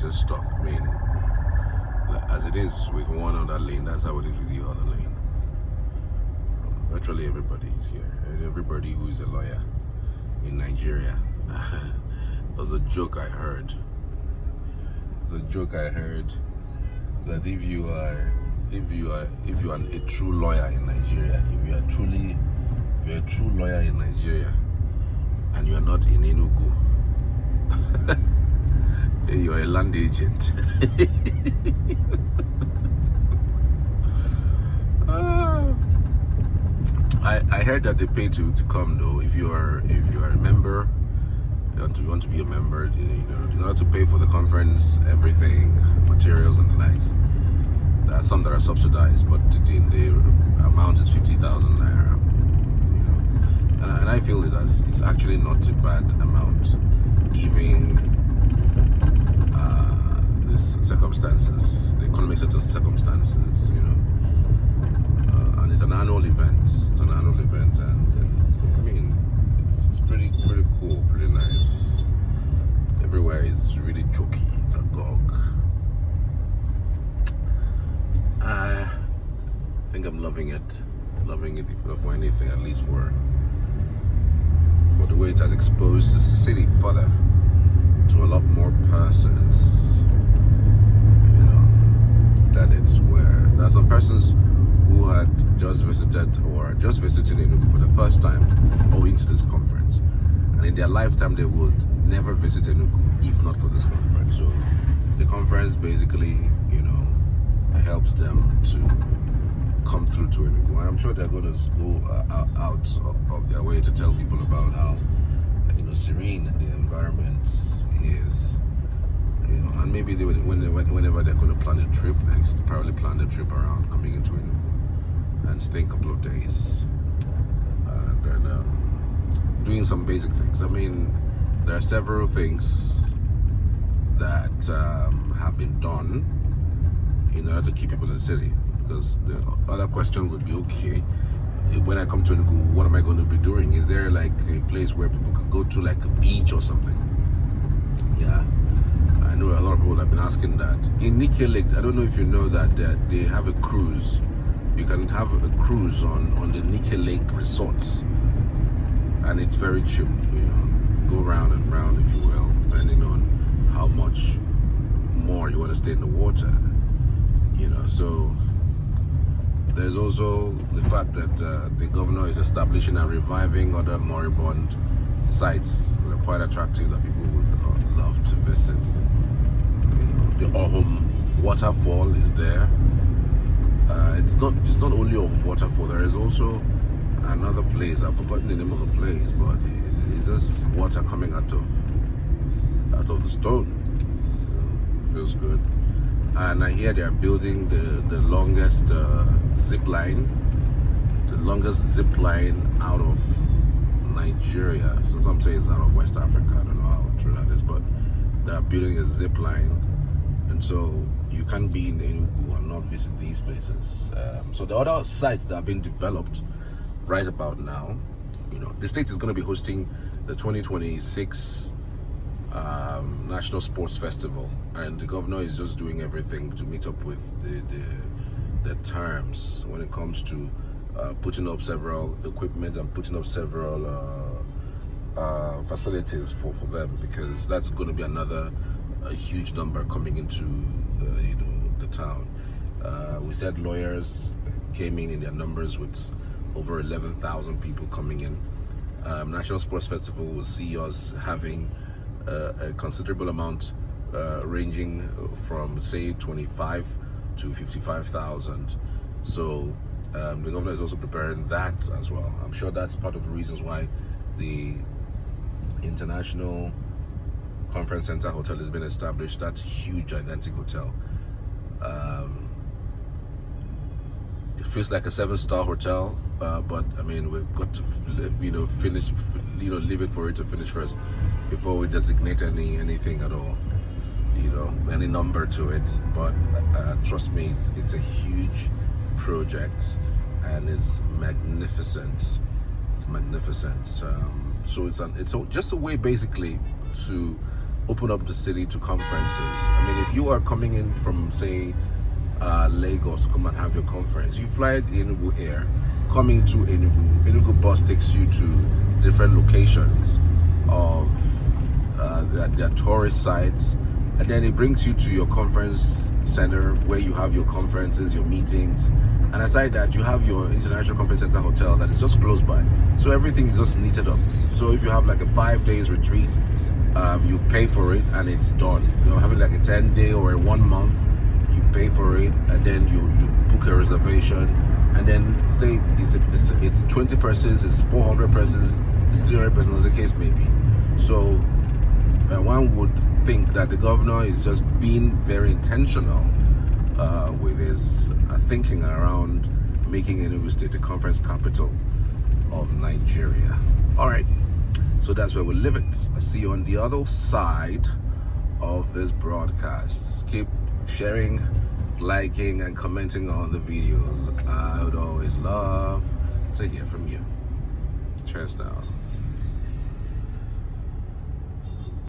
latest stuff. I mean, as it is with one on that lane, that's how it is with the other lane. Virtually everybody is here, and everybody who is a lawyer in Nigeria. There was a joke I heard. That if you are a true lawyer in Nigeria, if you're a true lawyer in Nigeria, and you're not in Enugu, you're a land agent. I heard that they pay to come though. If you are a member, you want to be a member, in order to pay for the conference, everything, materials and the likes. There are some that are subsidized, but the amount is 50,000 naira. And I feel it's actually not a bad amount, given the circumstances, the economic set of circumstances, and it's an annual event. And I mean, it's pretty cool, pretty nice. Everywhere is really jokey. It's a gog. I think I'm loving it, if not for anything, at least for the way it has exposed the city further to a lot more persons, that it's where there are some persons who had just visited or just visiting Enugu for the first time owing to this conference, and in their lifetime they would never visit Enugu if not for this conference. So the conference basically helps them to come through to Enugu, and I'm sure they're going to go out of their way to tell people about how serene the environment is, and maybe they would, whenever they're going to plan a trip next, probably plan the trip around coming into Enugu and staying a couple of days and then doing some basic things. I mean, there are several things that have been done in order to keep people in the city, because the other question would be, okay, when I come to Enugu, what am I going to be doing? Is there like a place where people could go to, like a beach or something? Yeah, I know a lot of people have been asking that. In Nike Lake, I don't know if you know that they have a cruise. You can have a cruise on the Nike Lake resorts, and it's very cheap. Go round and round, if you will, depending on how much more you want to stay in the water. So there's also the fact that the governor is establishing and reviving other moribund sites that are quite attractive that people would love to visit. The Ohum waterfall is there. It's not only Ohum waterfall. There is also another place. I've forgotten the name of the place, but it's just water coming out of the stone. Feels good. And I hear they are building the longest zip line out of Nigeria. So some say it's out of West Africa. I don't know how true that is, but they are building a zip line, and so you can't be in Enugu and not visit these places. So the other sites that have been developed right about now, the state is going to be hosting the 2026 National Sports Festival, and the governor is just doing everything to meet up with the terms when it comes to putting up several equipment and putting up several facilities for them, because that's going to be another huge number coming into the town. We said lawyers came in their numbers with over 11,000 people coming in. National Sports Festival will see us having a considerable amount, ranging from say 25 to 55,000. So the governor is also preparing that as well. I'm sure that's part of the reasons why the International Conference Center Hotel has been established. That huge, gigantic hotel. It feels like a 7-star hotel, but I mean, we've got to finish, leave it for it to finish first before we designate anything at all, any number to it. But trust me, it's a huge project, and it's magnificent. It's magnificent. So it's just a way basically to open up the city to conferences. I mean, if you are coming in from, say, Lagos to come and have your conference, you fly the Enugu Air. Coming to Enugu bus takes you to different locations of their tourist sites, and then it brings you to your conference center where you have your conferences, your meetings, and aside that, you have your International Conference Center hotel that is just close by. So everything is just knitted up. So if you have like a 5 days retreat, you pay for it and it's done. If you're having like a 10-day or a 1 month, you pay for it, and then you book a reservation, and then say it's 20 persons, it's 400 persons, it's 300 persons, as the case may be. So one would think that the governor is just being very intentional with his thinking around making Enugu State the conference capital of Nigeria. All right, so that's where we leave it. I'll see you on the other side of this broadcast. Keep sharing, liking, and commenting on the videos. I would always love to hear from you. Cheers now.